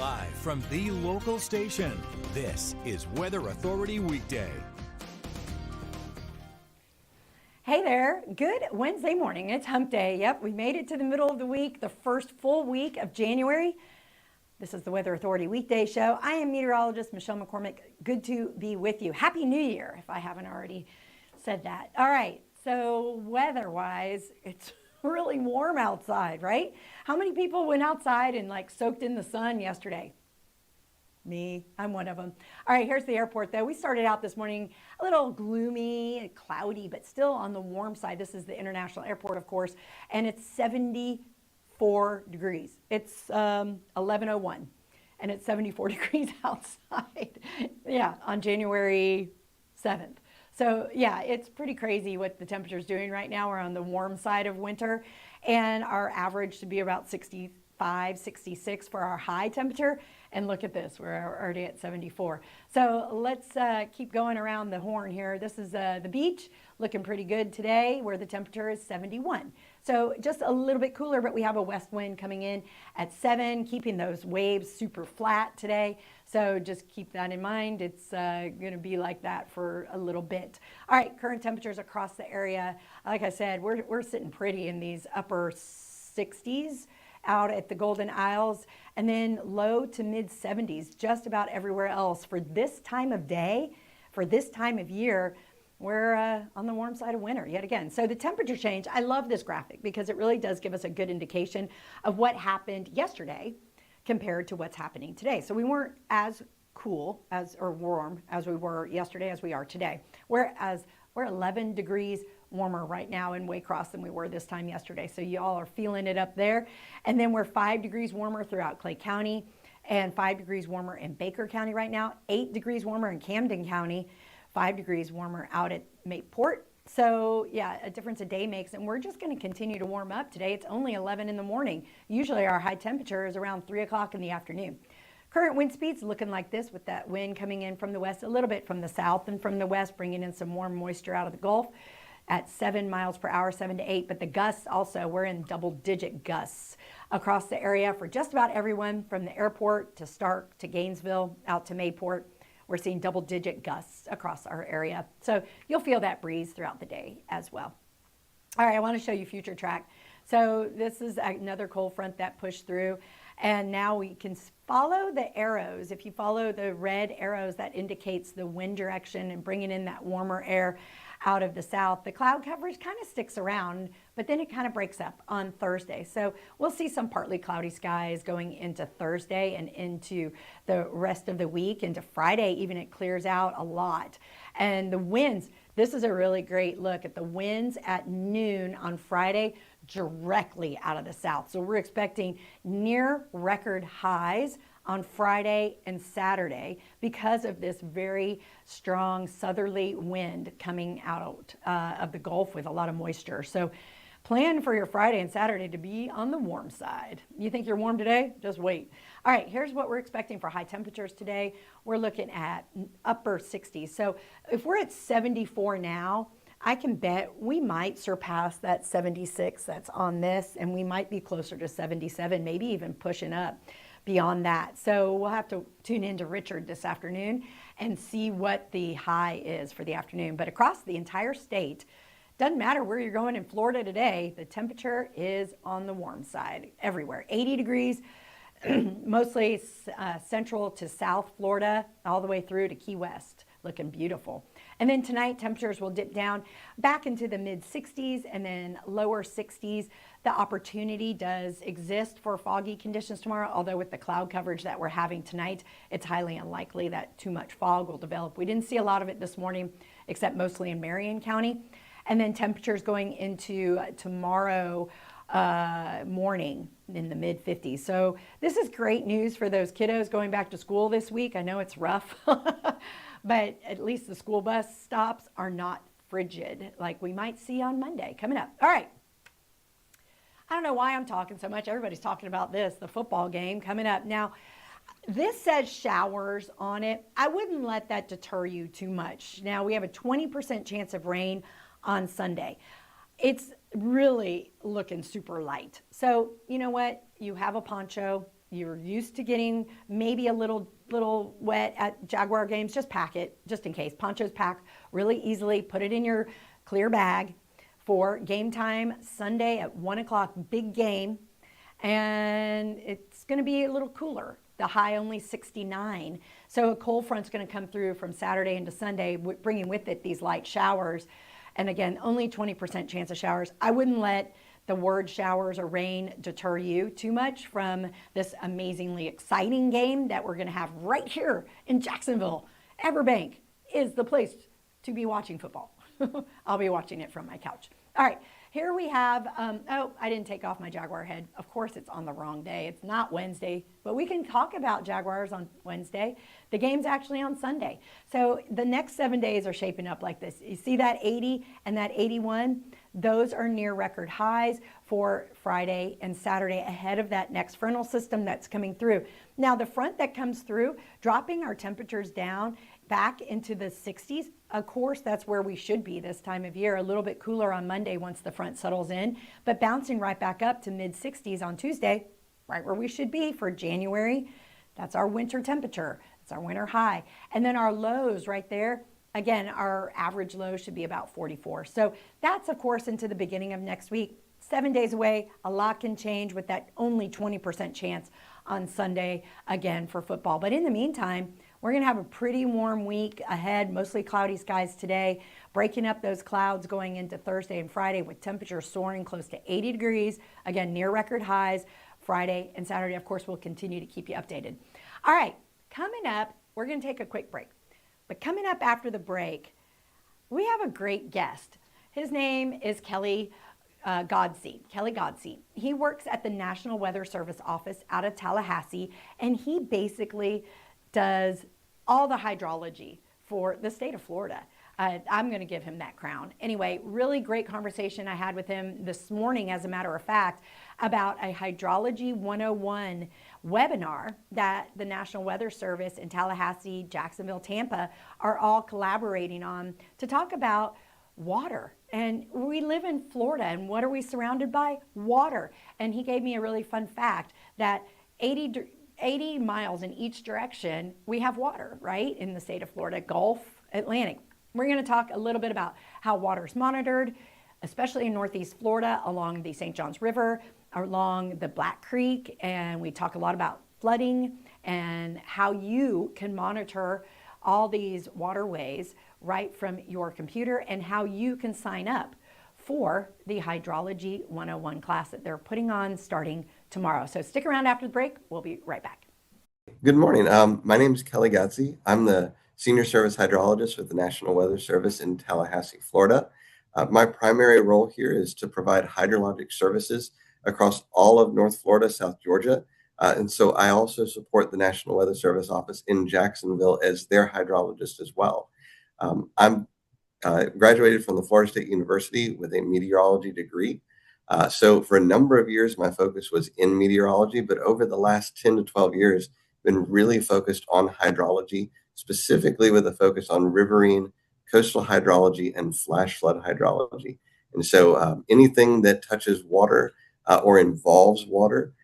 Live from the local station, this is Weather Authority Weekday. Hey there, good Wednesday morning. It's hump day. Yep, we made it to the middle of the week, the first full week of January. This is the Weather Authority Weekday show. I am meteorologist Michelle McCormick. Good to be with you. Happy New Year, if I haven't already said that. All right, so weather-wise, it's really warm outside, right? How many people went outside and soaked in the sun yesterday? Me, I'm one of them. All right, here's the airport though. We started out this morning a little gloomy and cloudy, but still on the warm side. This is the international airport, of course, and it's 74 degrees. It's 11:01 and it's 74 degrees outside. Yeah, on January 7th. So yeah, it's pretty crazy what the temperature is doing right now. We're on the warm side of winter, and our average should be about 65, 66 for our high temperature. And look at this, we're already at 74. So let's keep going around the horn here. This is the beach, looking pretty good today, where the temperature is 71. So just a little bit cooler, but we have a west wind coming in at 7, keeping those waves super flat today. So just keep that in mind. It's going to be like that for a little bit. All right, current temperatures across the area. Like I said, we're sitting pretty in these upper 60s out at the Golden Isles, and then low to mid 70s just about everywhere else. For this time of day, for this time of year, we're on the warm side of winter yet again. So the temperature change, I love this graphic because it really does give us a good indication of what happened yesterday compared to what's happening today. So we weren't as cool or warm as we were yesterday as we are today. Whereas we're 11 degrees warmer right now in Waycross than we were this time yesterday. So you all are feeling it up there. And then we're 5 degrees warmer throughout Clay County and 5 degrees warmer in Baker County right now, 8 degrees warmer in Camden County, 5 degrees warmer out at Mayport. So yeah, a difference a day makes, and we're just going to continue to warm up today. It's only 11 in the morning. Usually our high temperature is around 3 o'clock in the afternoon. Current wind speeds looking like this, with that wind coming in from the west, a little bit from the south and from the west, bringing in some warm moisture out of the Gulf at 7 miles per hour, 7 to 8. But the gusts also, we're in double-digit gusts across the area for just about everyone from the airport to Stark to Gainesville out to Mayport. We're seeing double-digit gusts across our area. So you'll feel that breeze throughout the day as well. All right, I want to show you future track. So this is another cold front that pushed through, and now we can follow the arrows. If you follow the red arrows, that indicates the wind direction and bringing in that warmer air out of the south. The cloud coverage kind of sticks around, but then it kind of breaks up on Thursday. So we'll see some partly cloudy skies going into Thursday and into the rest of the week. Into Friday, even it clears out a lot. And the winds, this is a really great look at the winds at noon on Friday directly out of the south. So we're expecting near record highs on Friday and Saturday because of this very strong southerly wind coming out of the Gulf with a lot of moisture. So plan for your Friday and Saturday to be on the warm side. You think you're warm today? Just wait. All right, here's what we're expecting for high temperatures today. We're looking at upper 60s. So if we're at 74 now, I can bet we might surpass that 76 that's on this, and we might be closer to 77, maybe even pushing up beyond that. So we'll have to tune in to Richard this afternoon and see what the high is for the afternoon. But across the entire state, doesn't matter where you're going in Florida today, the temperature is on the warm side everywhere. 80 degrees, mostly central to South Florida, all the way through to Key West. Looking beautiful. And then tonight, temperatures will dip down back into the mid 60s and then lower 60s. The opportunity does exist for foggy conditions tomorrow, although with the cloud coverage that we're having tonight, it's highly unlikely that too much fog will develop. We didn't see a lot of it this morning, except mostly in Marion County. And then temperatures going into tomorrow morning in the mid 50s. So this is great news for those kiddos going back to school this week. I know it's rough. But at least the school bus stops are not frigid like we might see on Monday coming up. All right. I don't know why I'm talking so much. Everybody's talking about this, the football game coming up. Now, this says showers on it. I wouldn't let that deter you too much. Now, we have a 20% chance of rain on Sunday. It's really looking super light. So, you know what? You have a poncho. you're used to getting maybe a little wet at Jaguar games, just pack it just in case. Ponchos pack really easily. Put it in your clear bag for game time Sunday at 1 o'clock, big game. And it's going to be a little cooler. The high only 69. So a cold front's going to come through from Saturday into Sunday, bringing with it these light showers. And again, only 20% chance of showers. I wouldn't let the word showers or rain deter you too much from this amazingly exciting game that we're going to have right here in Jacksonville. Everbank is the place to be watching football. I'll be watching it from my couch. All right, here we have, oh, I didn't take off my Jaguar head. Of course, it's on the wrong day. It's not Wednesday, but we can talk about Jaguars on Wednesday. The game's actually on Sunday. So the next 7 days are shaping up like this. You see that 80 and that 81? Those are near record highs for Friday and Saturday ahead of that next frontal system that's coming through. Now, the front that comes through, dropping our temperatures down back into the 60s. Of course, that's where we should be this time of year. A little bit cooler on Monday once the front settles in, but bouncing right back up to mid 60s on Tuesday, right where we should be for January. That's our winter temperature. It's our winter high. And then our lows right there, again, our average low should be about 44. So that's, of course, into the beginning of next week. 7 days away, a lot can change with that only 20% chance on Sunday, again, for football. But in the meantime, we're going to have a pretty warm week ahead, mostly cloudy skies today, breaking up those clouds going into Thursday and Friday with temperatures soaring close to 80 degrees, again, near record highs. Friday and Saturday, of course, we'll continue to keep you updated. All right, coming up, we're going to take a quick break. But coming up after the break, we have a great guest. His name is Kelly Godsey. Kelly Godsey. He works at the National Weather Service office out of Tallahassee, and he basically does all the hydrology for the state of Florida. I'm going to give him that crown. Anyway, really great conversation I had with him this morning, as a matter of fact, about a Hydrology 101 webinar that the National Weather Service in Tallahassee, Jacksonville, Tampa are all collaborating on to talk about water. And we live in Florida, and what are we surrounded by? Water. And he gave me a really fun fact that 80 miles in each direction, we have water, right? In the state of Florida, Gulf, Atlantic. We're going to talk a little bit about how water is monitored, especially in Northeast Florida, along the St. Johns River, along the Black Creek, and we talk a lot about flooding and how you can monitor all these waterways right from your computer, and how you can sign up for the Hydrology 101 class that they're putting on starting tomorrow. So stick around after the break. We'll be right back. Good morning. My name is Kelly Godsey. I'm the Senior Service Hydrologist with the National Weather Service in Tallahassee, Florida. My primary role here is to provide hydrologic services across all of North Florida, South Georgia. And so I also support the National Weather Service office in Jacksonville as their hydrologist as well. I'm graduated from the Florida State University with a meteorology degree. So for a number of years, my focus was in meteorology, but over the last 10 to 12 years, been really focused on hydrology, specifically with a focus on riverine, coastal hydrology, and flash flood hydrology. And so anything that touches water or involves water,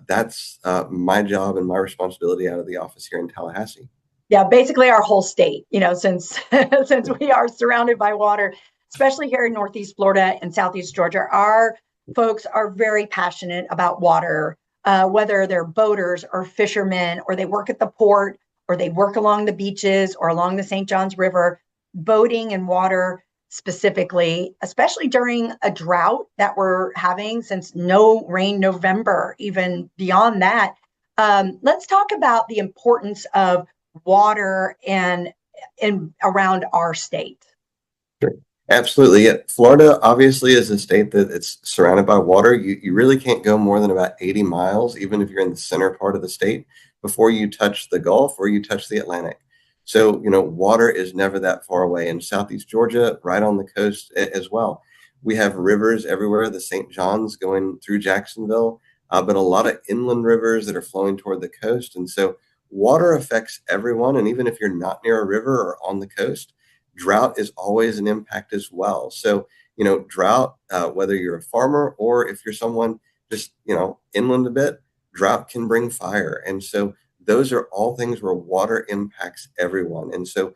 that's my job and my responsibility out of the office here in Tallahassee. Yeah, basically our whole state, since since we are surrounded by water, especially here in Northeast Florida and Southeast Georgia, our folks are very passionate about water, whether they're boaters or fishermen, or they work at the port, or they work along the beaches or along the St. Johns River. Boating and water specifically, especially during a drought that we're having since no rain November, even beyond that. Let's talk about the importance of water and around our state. Sure. Absolutely. Yeah. Florida obviously is a state that it's surrounded by water. You really can't go more than about 80 miles, even if you're in the center part of the state, before you touch the Gulf or you touch the Atlantic. So, water is never that far away. In Southeast Georgia, right on the coast as well. We have rivers everywhere, the St. Johns going through Jacksonville, but a lot of inland rivers that are flowing toward the coast. And so water affects everyone. And even if you're not near a river or on the coast, drought is always an impact as well. So, drought, whether you're a farmer or if you're someone just, inland a bit, drought can bring fire. And so those are all things where water impacts everyone. And so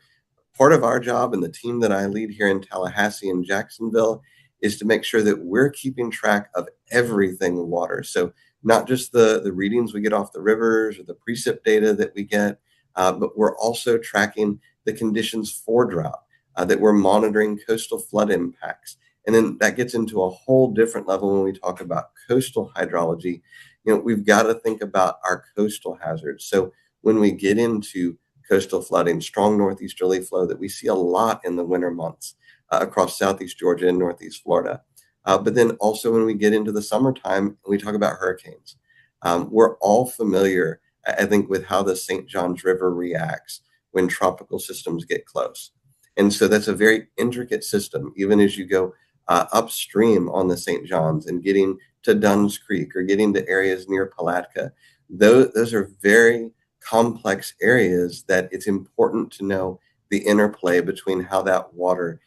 part of our job and the team that I lead here in Tallahassee and Jacksonville is to make sure that we're keeping track of everything water. So not just the readings we get off the rivers or the precip data that we get, but we're also tracking the conditions for drought, that we're monitoring coastal flood impacts. And then that gets into a whole different level when we talk about coastal hydrology. We've got to think about our coastal hazards. So when we get into coastal flooding, strong northeasterly flow that we see a lot in the winter months across southeast Georgia and northeast Florida. But then also when we get into the summertime, we talk about hurricanes. We're all familiar, I think, with how the St. Johns River reacts when tropical systems get close. And so that's a very intricate system, even as you go upstream on the St. Johns and getting to Dunn's Creek or getting to areas near Palatka. Those are very complex areas that it's important to know the interplay between how that water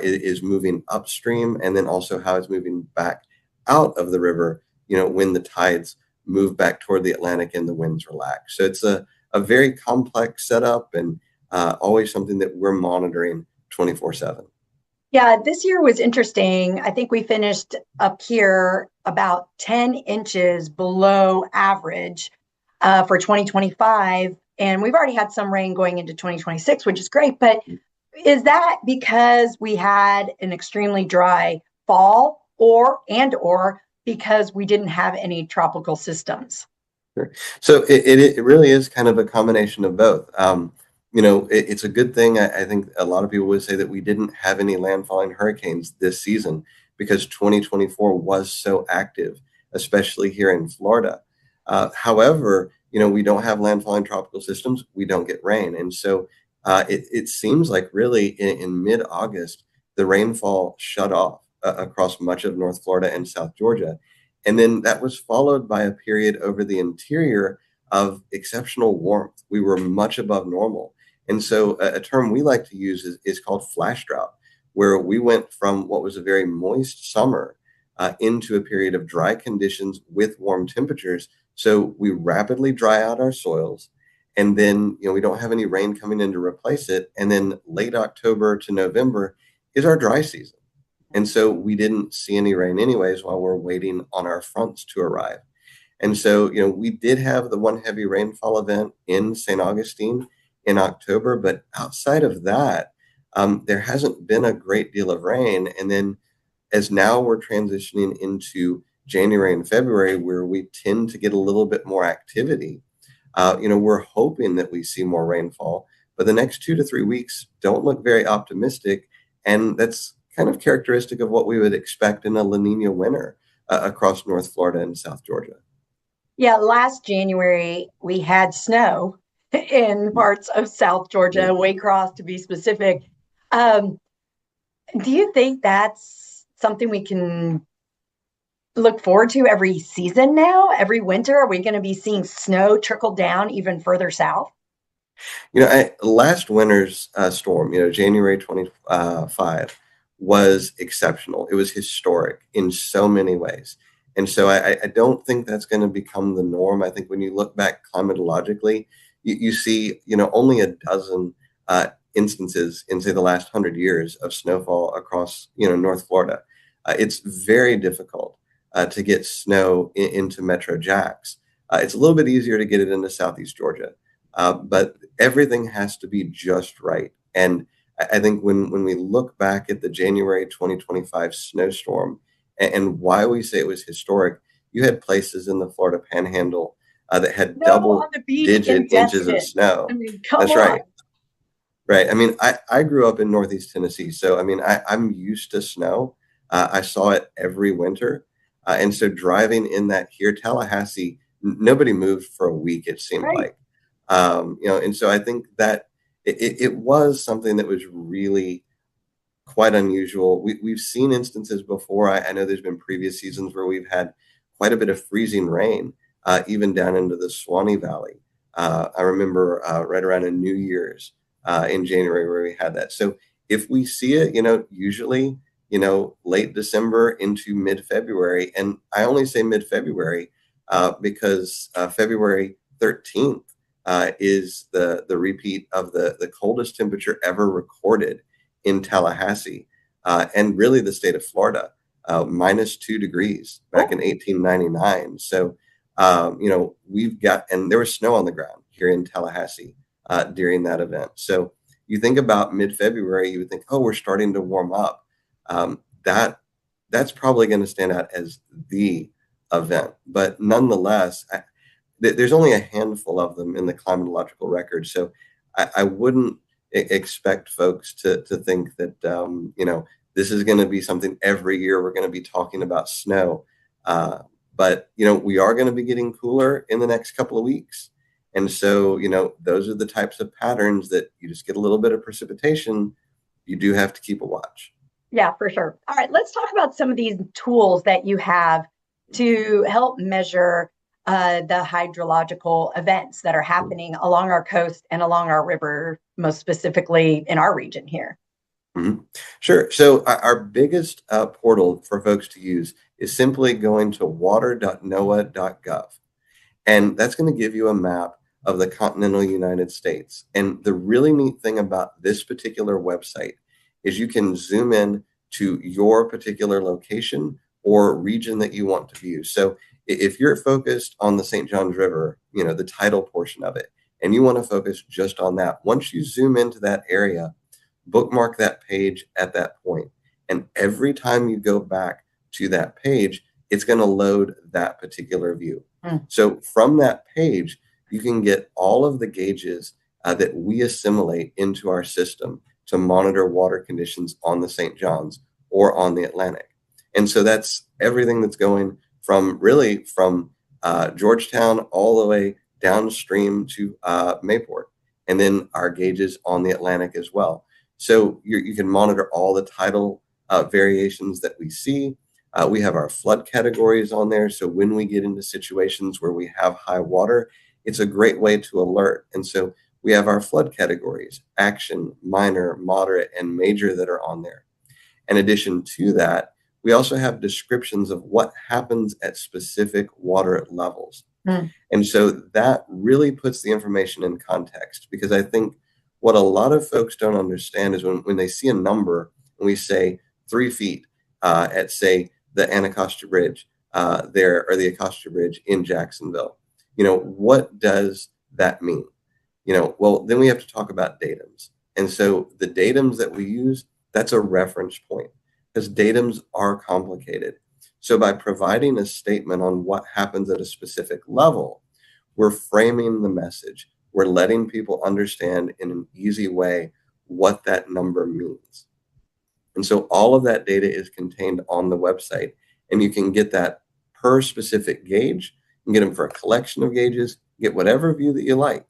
is moving upstream and then also how it's moving back out of the river, when the tides move back toward the Atlantic and the winds relax. So it's a very complex setup and always something that we're monitoring 24/7. Yeah, this year was interesting. I think we finished up here about 10 inches below average for 2025. And we've already had some rain going into 2026, which is great. But is that because we had an extremely dry fall or because we didn't have any tropical systems? Sure. So it really is kind of a combination of both. It's a good thing. I think a lot of people would say that we didn't have any landfalling hurricanes this season because 2024 was so active, especially here in Florida. However, we don't have landfalling tropical systems. We don't get rain. And so it seems like really in mid-August, the rainfall shut off across much of North Florida and South Georgia. And then that was followed by a period over the interior of exceptional warmth. We were much above normal. And so a term we like to use is called flash drought, where we went from what was a very moist summer into a period of dry conditions with warm temperatures. So we rapidly dry out our soils. And then, we don't have any rain coming in to replace it. And then late October to November is our dry season. And so we didn't see any rain anyways while we're waiting on our fronts to arrive. And so, we did have the one heavy rainfall event in St. Augustine in October, but outside of that, there hasn't been a great deal of rain. And then as now we're transitioning into January and February, where we tend to get a little bit more activity, we're hoping that we see more rainfall, but the next 2 to 3 weeks don't look very optimistic. And that's kind of characteristic of what we would expect in a La Nina winter across North Florida and South Georgia. Yeah, last January we had snow in parts of South Georgia, Waycross to be specific. Do you think that's something we can look forward to every season now? Every winter, are we going to be seeing snow trickle down even further south? Last winter's storm, January 25, was exceptional. It was historic in so many ways. And so I don't think that's going to become the norm. I think when you look back climatologically, you see, only a dozen instances in, say, the last 100 years of snowfall across, North Florida. It's very difficult to get snow into Metro Jax. It's a little bit easier to get it into Southeast Georgia. But everything has to be just right. And I think when we look back at the January 2025 snowstorm and why we say it was historic, you had places in the Florida Panhandle that had double-digit inches of snow. I mean, come That's on. right. Right. I mean, I grew up in Northeast Tennessee, so I mean, I'm used to snow. I saw it every winter. And so driving in that here, Tallahassee, nobody moved for a week, it seemed like. And so I think that it was something that was really quite unusual. We've seen instances before. I know there's been previous seasons where we've had quite a bit of freezing rain, even down into the Swanee Valley. I remember right around a New Year's in January where we had that. So if we see it, usually, late December into mid-February, and I only say mid-February because February 13th is the repeat of the coldest temperature ever recorded in Tallahassee, and really the state of Florida, -2 degrees back in 1899. So, we've got, and there was snow on the ground here in Tallahassee during that event. So you think about mid-February, you would think, oh, we're starting to warm up. That's probably going to stand out as the event, but nonetheless, there's only a handful of them in the climatological record. So I wouldn't expect folks to think that, this is going to be something every year we're going to be talking about snow. But, we are going to be getting cooler in the next couple of weeks. And so, those are the types of patterns that you just get a little bit of precipitation. You do have to keep a watch. Yeah, for sure. All right, let's talk about some of these tools that you have to help measure the hydrological events that are happening along our coast and along our river, most specifically in our region here. Mm-hmm. Sure. So our biggest portal for folks to use is simply going to water.noaa.gov. And that's going to give you a map of the continental United States. And the really neat thing about this particular website is you can zoom in to your particular location or region that you want to view. So if you're focused on the St. Johns River, the tidal portion of it, and you want to focus just on that, once you zoom into that area, bookmark that page at that point. And every time you go back to that page, it's going to load that particular view. So from that page, you can get all of the gauges that we assimilate into our system to monitor water conditions on the St. Johns or on the Atlantic. And so that's everything that's going from Georgetown all the way downstream to Mayport, and then our gauges on the Atlantic as well. So you can monitor all the tidal variations that we see. We have our flood categories on there. So when we get into situations where we have high water, it's a great way to alert. And so we have our flood categories: action, minor, moderate, and major, that are on there. In addition to that, we also have descriptions of what happens at specific water levels. And so that really puts the information in context, because I think what a lot of folks don't understand is when they see a number and we say 3 feet at, say, the Anacostia Bridge there, or the Anacostia Bridge in Jacksonville, what does that mean? Well, then we have to talk about datums. And so the datums that we use, that's a reference point, because datums are complicated. So by providing a statement on what happens at a specific level, we're framing the message. We're letting people understand in an easy way what that number means. And so all of that data is contained on the website, and you can get that per specific gauge. You can get them for a collection of gauges, get whatever view that you like.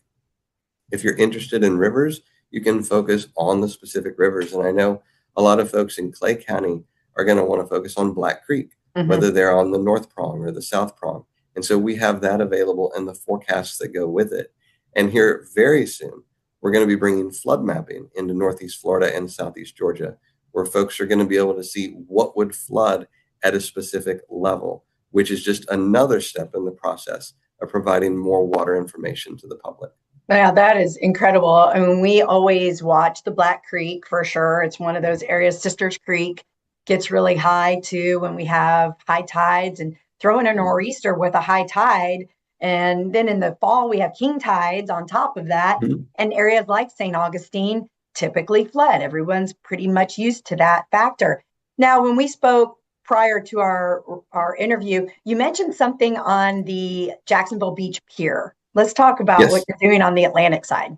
If you're interested in rivers, you can focus on the specific rivers. And I know a lot of folks in Clay County are going to want to focus on Black Creek, whether they're on the North Prong or the South Prong. And so we have that available and the forecasts that go with it. And here very soon, we're going to be bringing flood mapping into Northeast Florida and Southeast Georgia, where folks are going to be able to see what would flood at a specific level, which is just another step in the process of providing more water information to the public. Yeah, that is incredible. I mean, we always watch the Black Creek for sure. It's one of those areas. Sisters Creek gets really high too when we have high tides, and throw in a nor'easter with a high tide. And then in the fall, we have king tides on top of that. And areas like St. Augustine typically flood. Everyone's pretty much used to that factor. Now, when we spoke prior to our interview, you mentioned something on the Jacksonville Beach Pier. Let's talk about what you're doing on the Atlantic side.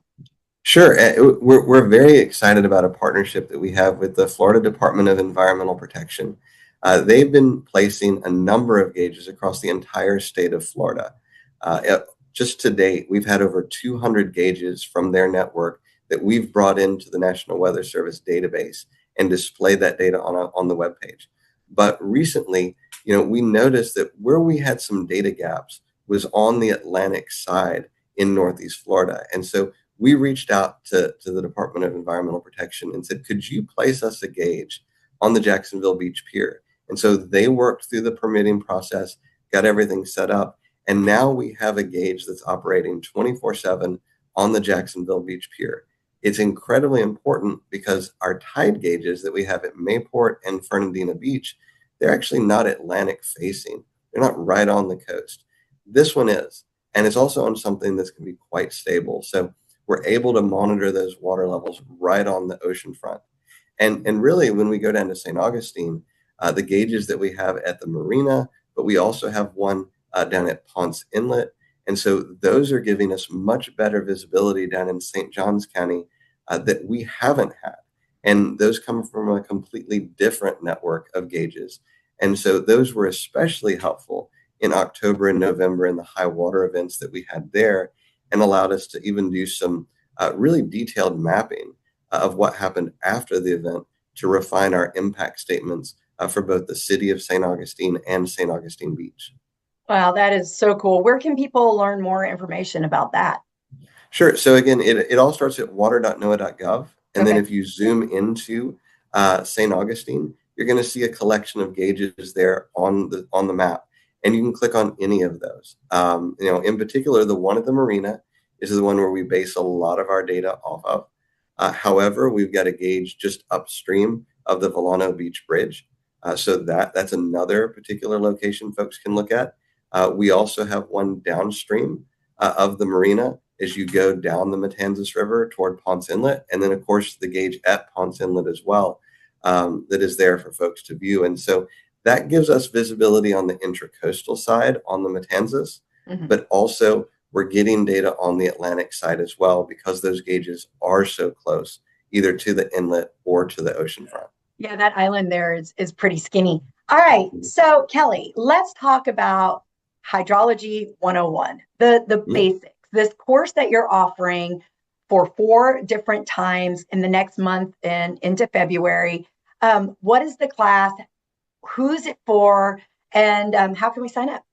Sure. We're very excited about a partnership that we have with the Florida Department of Environmental Protection. They've been placing a number of gauges across the entire state of Florida. Just to date, we've had over 200 gauges from their network that we've brought into the National Weather Service database and displayed that data on the webpage. But recently, we noticed that where we had some data gaps was on the Atlantic side in Northeast Florida. And so we reached out to the Department of Environmental Protection and said, could you place us a gauge on the Jacksonville Beach Pier? And so they worked through the permitting process, got everything set up, And now we have a gauge that's operating 24/7 on the Jacksonville Beach Pier. It's incredibly important because our tide gauges that we have at Mayport and Fernandina Beach, they're actually not Atlantic facing. They're not right on the coast. This one is, and it's also on something that's going to be quite stable. So we're able to monitor those water levels right on the ocean front. And really, when we go down to St. Augustine, the gauges that we have at the marina, but we also have one down at Ponce Inlet. And so those are giving us much better visibility down in St. Johns County that we haven't had. And those come from a completely different network of gauges. And so those were especially helpful in October and November in the high water events that we had there, and allowed us to even do some really detailed mapping of what happened after the event to refine our impact statements for both the city of St. Augustine and St. Augustine Beach. Wow, that is so cool. Where can people learn more information about that? Sure. So again, it all starts at water.noaa.gov. And then Okay. if you zoom into St. Augustine, you're going to see a collection of gauges there on the map. And you can click on any of those. In particular, the one at the marina is the one where we base a lot of our data off of. However, we've got a gauge just upstream of the Volano Beach Bridge. So that's another particular location folks can look at. We also have one downstream of the marina as you go down the Matanzas River toward Ponce Inlet. And then, of course, the gauge at Ponce Inlet as well that is there for folks to view. And so that gives us visibility on the intracoastal side on the Matanzas, but also we're getting data on the Atlantic side as well because those gauges are so close, either to the inlet or to the ocean front. Yeah, that island there is pretty skinny. All right, so Kelly, let's talk about Hydrology 101, the basics. This course that you're offering for 4 different times in the next month and into February. What is the class? Who's it for? And how can we sign up?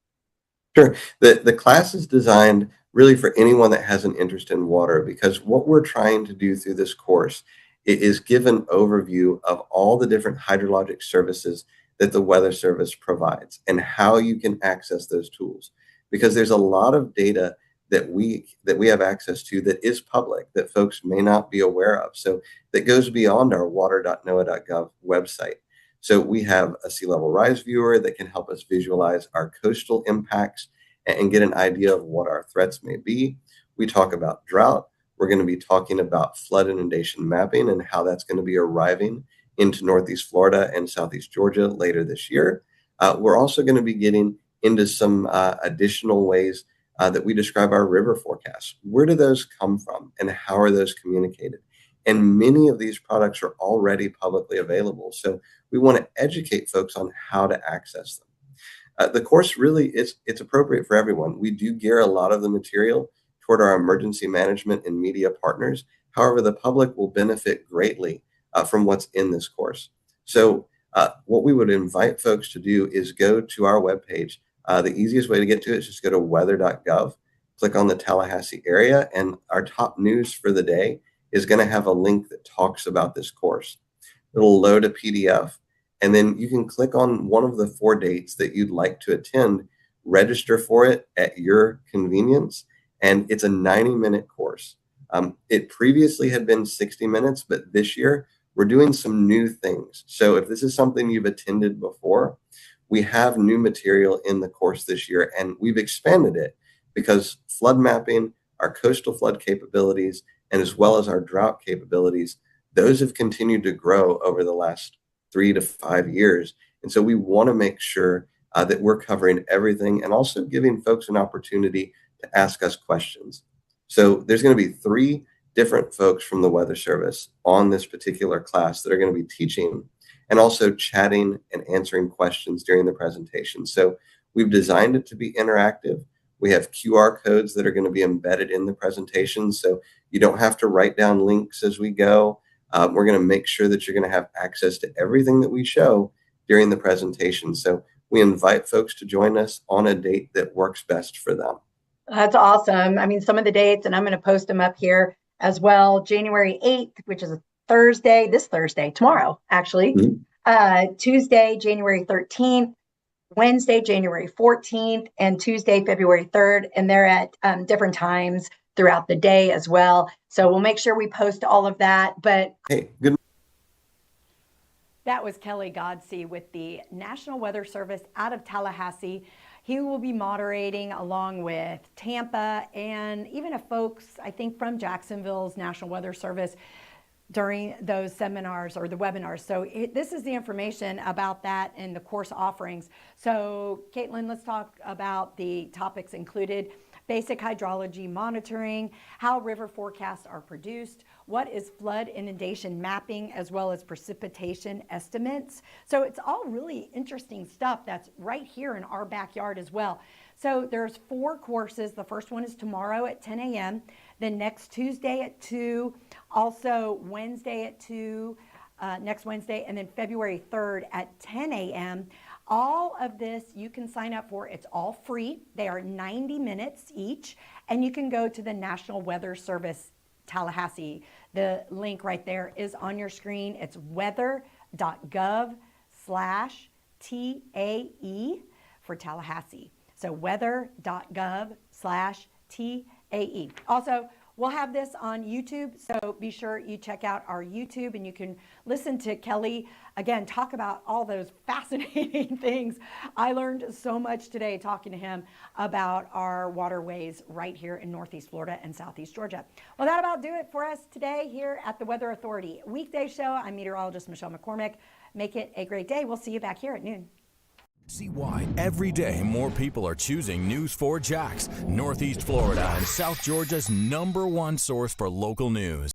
Sure. The class is designed really for anyone that has an interest in water, because what we're trying to do through this course is give an overview of all the different hydrologic services that the Weather Service provides and how you can access those tools. Because there's a lot of data that we have access to that is public that folks may not be aware of. So that goes beyond our water.noaa.gov website. So we have a sea level rise viewer that can help us visualize our coastal impacts and get an idea of what our threats may be. We talk about drought. We're going to be talking about flood inundation mapping and how that's going to be arriving into Northeast Florida and Southeast Georgia later this year. We're also going to be getting into some additional ways that we describe our river forecasts. Where do those come from and how are those communicated? And many of these products are already publicly available. So we want to educate folks on how to access them. The course really it's appropriate for everyone. We do gear a lot of the material toward our emergency management and media partners. However, the public will benefit greatly from what's in this course. So what we would invite folks to do is go to our webpage. The easiest way to get to it is just go to weather.gov, click on the Tallahassee area, and our top news for the day is going to have a link that talks about this course. It'll load a PDF, and then you can click on one of the 4 dates that you'd like to attend, register for it at your convenience, and it's a 90-minute course. It previously had been 60 minutes, but this year we're doing some new things. So if this is something you've attended before, we have new material in the course this year, and we've expanded it because flood mapping, our coastal flood capabilities, and as well as our drought capabilities, those have continued to grow over the last 3 to 5 years. And so we want to make sure that we're covering everything and also giving folks an opportunity to ask us questions. So there's going to be 3 different folks from the Weather Service on this particular class that are going to be teaching and also chatting and answering questions during the presentation. So we've designed it to be interactive. We have QR codes that are going to be embedded in the presentation, so you don't have to write down links as we go. We're going to make sure that you're going to have access to everything that we show during the presentation. So we invite folks to join us on a date that works best for them. That's awesome. I mean, some of the dates, and I'm going to post them up here as well. January 8th, which is a Thursday, tomorrow, actually. Tuesday, January 13th, Wednesday, January 14th, and Tuesday, February 3rd, and they're at different times throughout the day as well. So we'll make sure we post all of that. But Hey, good. that was Kelly Godsey with the National Weather Service out of Tallahassee. He will be moderating along with Tampa and even folks, I think, from Jacksonville's National Weather Service during those seminars or the webinars. So this is the information about that and the course offerings. So Caitlin, let's talk about the topics included. Basic hydrology monitoring, how river forecasts are produced, what is flood inundation mapping, as well as precipitation estimates. So it's all really interesting stuff that's right here in our backyard as well. So there's 4 courses. The first one is tomorrow at 10 a.m., then next Tuesday at 2, also Wednesday at 2, next Wednesday, and then February 3rd at 10 a.m. All of this you can sign up for. It's all free. They are 90 minutes each, and you can go to the National Weather Service Tallahassee. The link right there is on your screen. It's weather.gov/TAE for Tallahassee. So weather.gov/TAE. Also, we'll have this on YouTube, so be sure you check out our YouTube and you can listen to Kelly, again, talk about all those fascinating things. I learned so much today talking to him about our waterways right here in Northeast Florida and Southeast Georgia. Well, that about do it for us today here at the Weather Authority Weekday Show. I'm Meteorologist Michelle McCormick. Make it a great day. We'll see you back here at noon. See why every day more people are choosing News4JAX, Northeast Florida and South Georgia's #1 source for local news.